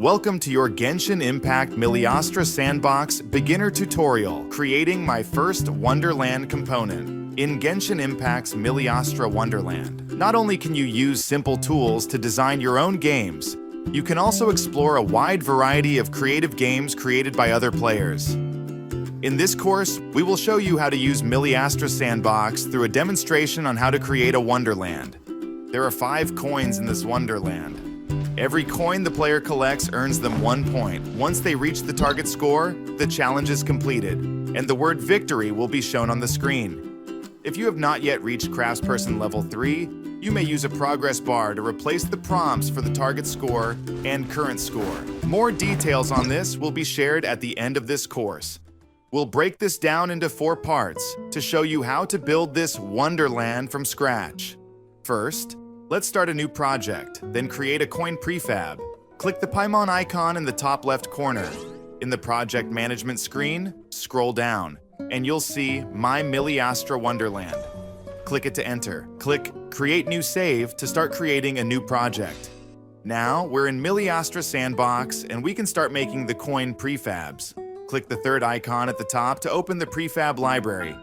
Welcome to your Genshin Impact Miliastra Sandbox beginner tutorial, creating my first Wonderland component. In Genshin Impact's Miliastra Wonderland, not only can you use simple tools to design your own games, you can also explore a wide variety of creative games created by other players. In this course, we will show you how to use Miliastra Sandbox through a demonstration on how to create a Wonderland. There are 5 coins in this Wonderland. Every coin the player collects earns them 1 point. Once they reach the target score, the challenge is completed, and the word victory will be shown on the screen. If you have not yet reached Craftsperson Level 3, you may use a progress bar to replace the prompts for the target score and current score. More details on this will be shared at the end of this course. We'll break this down into 4 parts to show you how to build this Wonderland from scratch. First, let's start a new project, then create a coin prefab. Click the Paimon icon in the top left corner. In the project management screen, scroll down, and you'll see My Miliastra Wonderland. Click it to enter. Click Create New Save to start creating a new project. Now, we're in Miliastra Sandbox, and we can start making the coin prefabs. Click the 3rd icon at the top to open the prefab library.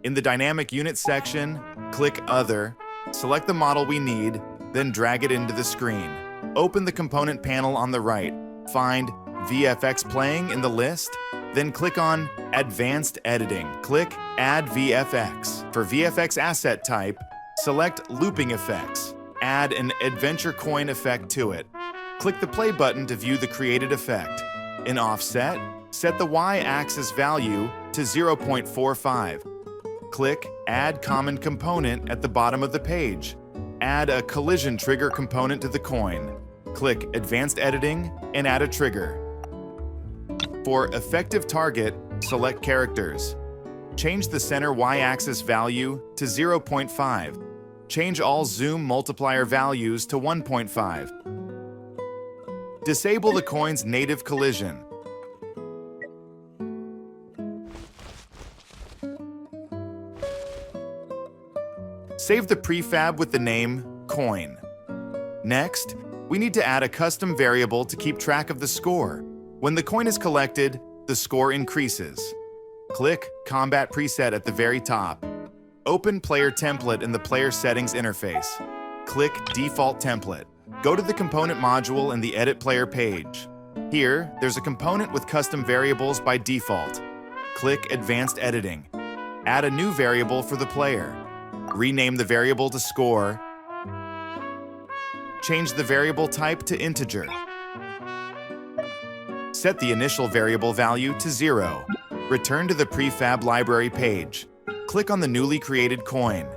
In the Dynamic Unit section, click Other, select the model we need, then drag it into the screen. Open the component panel on the right. Find VFX Playing in the list, then click on Advanced Editing. Click Add VFX. For VFX asset type, select Looping Effects. Add an Adventure Coin effect to it. Click the play button to view the created effect. In Offset, set the Y-axis value to 0.45. Click Add Common Component at the bottom of the page. Add a collision trigger component to the coin. Click Advanced Editing and add a trigger. For Effective Target, select Characters. Change the center Y-axis value to 0.5. Change all zoom multiplier values to 1.5. Disable the coin's native collision. Save the prefab with the name Coin. Next, we need to add a custom variable to keep track of the score. When the coin is collected, the score increases. Click Combat Preset at the very top. Open Player Template in the Player Settings interface. Click Default Template. Go to the Component module in the Edit Player page. Here, there's a component with custom variables by default. Click Advanced Editing. Add a new variable for the player. Rename the variable to score. Change the variable type to integer. Set the initial variable value to 0. Return to the prefab library page. Click on the newly created coin.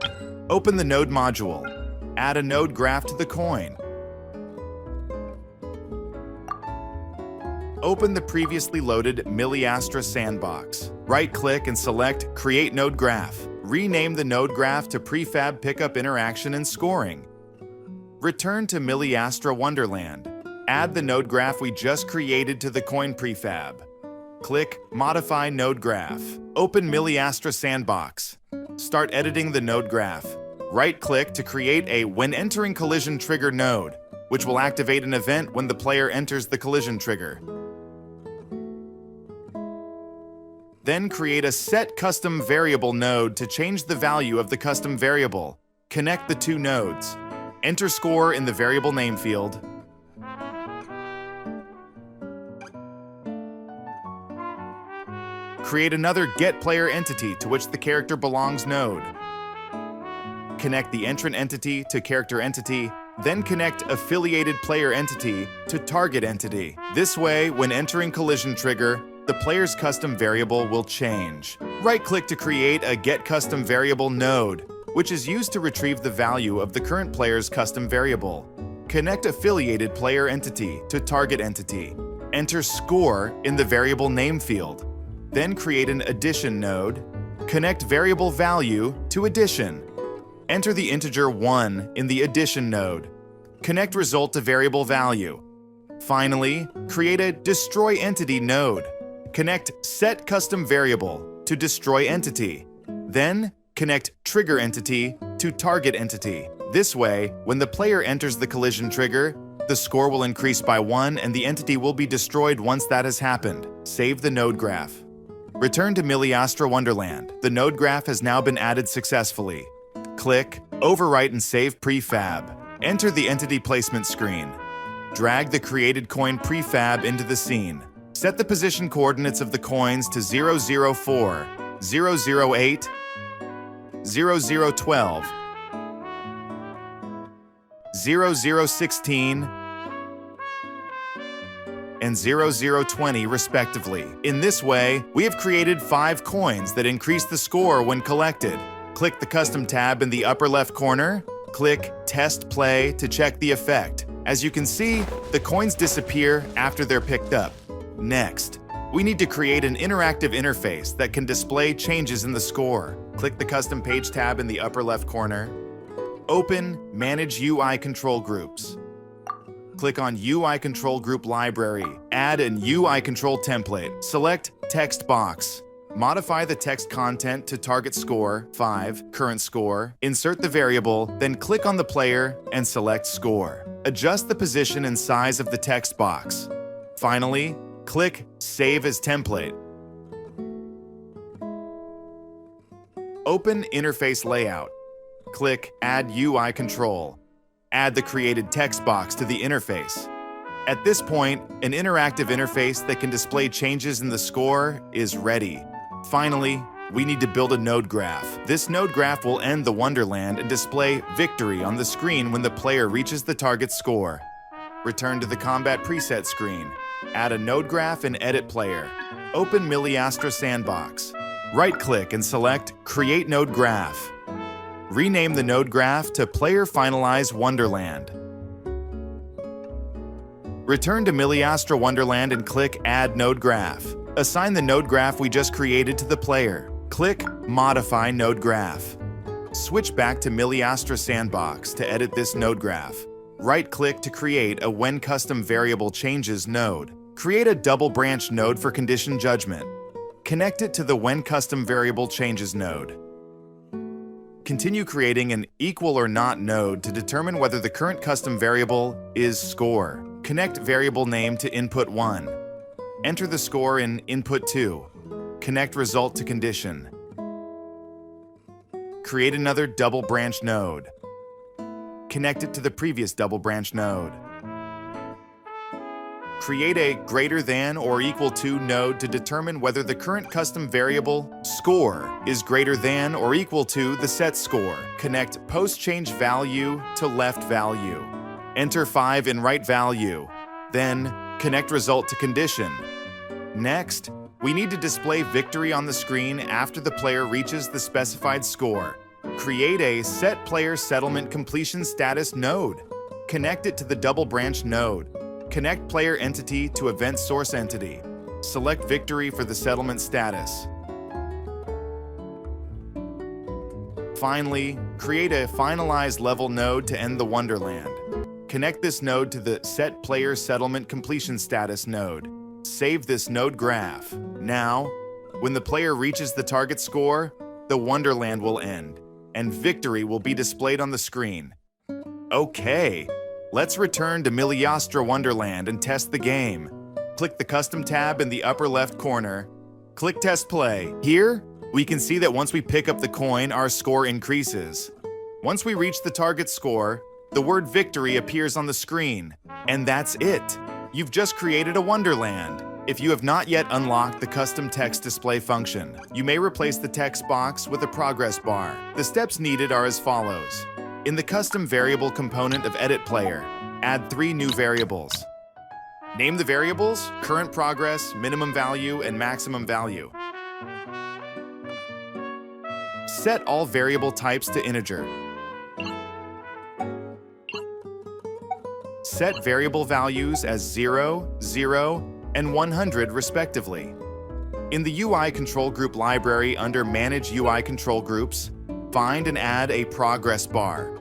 Open the node module. Add a node graph to the coin. Open the previously loaded Miliastra Sandbox. Right-click and select Create Node Graph. Rename the node graph to Prefab Pickup Interaction and Scoring. Return to Miliastra Wonderland. Add the node graph we just created to the coin prefab. Click Modify Node Graph. Open Miliastra Sandbox. Start editing the node graph. Right-click to create a When Entering Collision Trigger node, which will activate an event when the player enters the collision trigger. Then create a Set Custom Variable node to change the value of the custom variable. Connect the 2 nodes. Enter score in the variable name field. Create another Get Player Entity to which the character belongs node. Connect the entrant entity to character entity, then connect affiliated player entity to target entity. This way, when entering collision trigger, the player's custom variable will change. Right-click to create a Get Custom Variable node, which is used to retrieve the value of the current player's custom variable. Connect affiliated player entity to target entity. Enter score in the variable name field. Then create an addition node. Connect variable value to addition. Enter the integer 1 in the addition node. Connect result to variable value. Finally, create a destroy entity node. Connect Set Custom Variable to Destroy Entity. Then, connect Trigger Entity to Target Entity. This way, when the player enters the collision trigger, the score will increase by 1 and the entity will be destroyed once that has happened. Save the node graph. Return to Miliastra Wonderland. The node graph has now been added successfully. Click Overwrite and Save Prefab. Enter the entity placement screen. Drag the created coin prefab into the scene. Set the position coordinates of the coins to 004, 008, 0012, 0016, and 0020 respectively. In this way, we have created 5 coins that increase the score when collected. Click the Custom tab in the upper left corner. Click Test Play to check the effect. As you can see, the coins disappear after they're picked up. Next, we need to create an interactive interface that can display changes in the score. Click the Custom Page tab in the upper left corner. Open Manage UI Control Groups. Click on UI Control Group Library. Add an UI Control template. Select Text Box. Modify the text content to target score, 5, current score. Insert the variable, then click on the player and select score. Adjust the position and size of the text box. Finally, click Save as Template. Open Interface Layout. Click Add UI Control. Add the created text box to the interface. At this point, an interactive interface that can display changes in the score is ready. Finally, we need to build a node graph. This node graph will end the Wonderland and display victory on the screen when the player reaches the target score. Return to the Combat Preset screen. Add a node graph in Edit Player. Open Miliastra Sandbox. Right-click and select Create Node Graph. Rename the node graph to Player Finalize Wonderland. Return to Miliastra Wonderland and click Add Node Graph. Assign the node graph we just created to the player. Click Modify Node Graph. Switch back to Miliastra Sandbox to edit this node graph. Right-click to create a When Custom Variable Changes node. Create a double branch node for condition judgment. Connect it to the When Custom Variable Changes node. Continue creating an Equal or Not node to determine whether the current custom variable is score. Connect variable name to input 1. Enter the score in input 2. Connect result to condition. Create another double branch node. Connect it to the previous double branch node. Create a greater than or equal to node to determine whether the current custom variable score is greater than or equal to the set score. Connect post change value to left value. Enter 5 in right value. Then connect result to condition. Next, we need to display victory on the screen after the player reaches the specified score. Create a Set Player Settlement Completion Status node. Connect it to the double branch node. Connect player entity to event source entity. Select victory for the settlement status. Finally, create a Finalize Level node to end the Wonderland. Connect this node to the Set Player Settlement Completion Status node. Save this node graph. Now, when the player reaches the target score, the Wonderland will end, and victory will be displayed on the screen. Okay, let's return to Miliastra Wonderland and test the game. Click the Custom tab in the upper left corner. Click Test Play. Here, we can see that once we pick up the coin, our score increases. Once we reach the target score, the word victory appears on the screen. And that's it. You've just created a Wonderland. If you have not yet unlocked the custom text display function, you may replace the text box with a progress bar. The steps needed are as follows. In the custom variable component of Edit Player, add 3 new variables. Name the variables current progress, minimum value, and maximum value. Set all variable types to integer. Set variable values as 0, 0, and 100 respectively. In the UI Control Group library under Manage UI Control Groups, find and add a progress bar.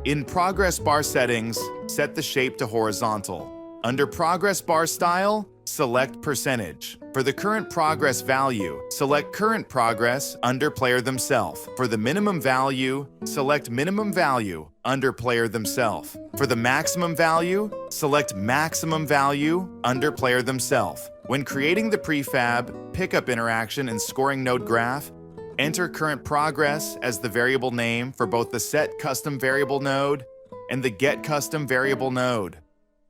In Progress Bar Settings, set the shape to horizontal. Under Progress Bar Style, select percentage. For the current progress value, select current progress under player themselves. For the minimum value, select minimum value under player themselves. For the maximum value, select maximum value under player themselves. When creating the prefab, pickup interaction and scoring node graph, enter current progress as the variable name for both the set custom variable node and the get custom variable node.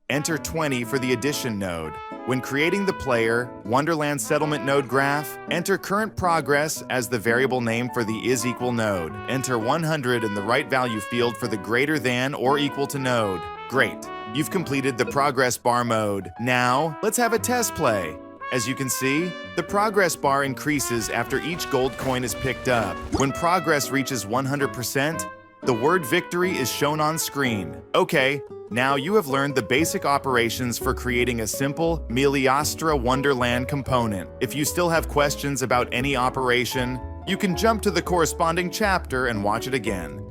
Enter 20 for the addition node. When creating the player Wonderland settlement node graph, enter current progress as the variable name for the is equal node. Enter 100 in the right value field for the greater than or equal to node. Great, you've completed the progress bar mode. Now, let's have a test play. As you can see, the progress bar increases after each gold coin is picked up. When progress reaches 100%, the word victory is shown on screen. Okay, now you have learned the basic operations for creating a simple Miliastra Wonderland component. If you still have questions about any operation, you can jump to the corresponding chapter and watch it again.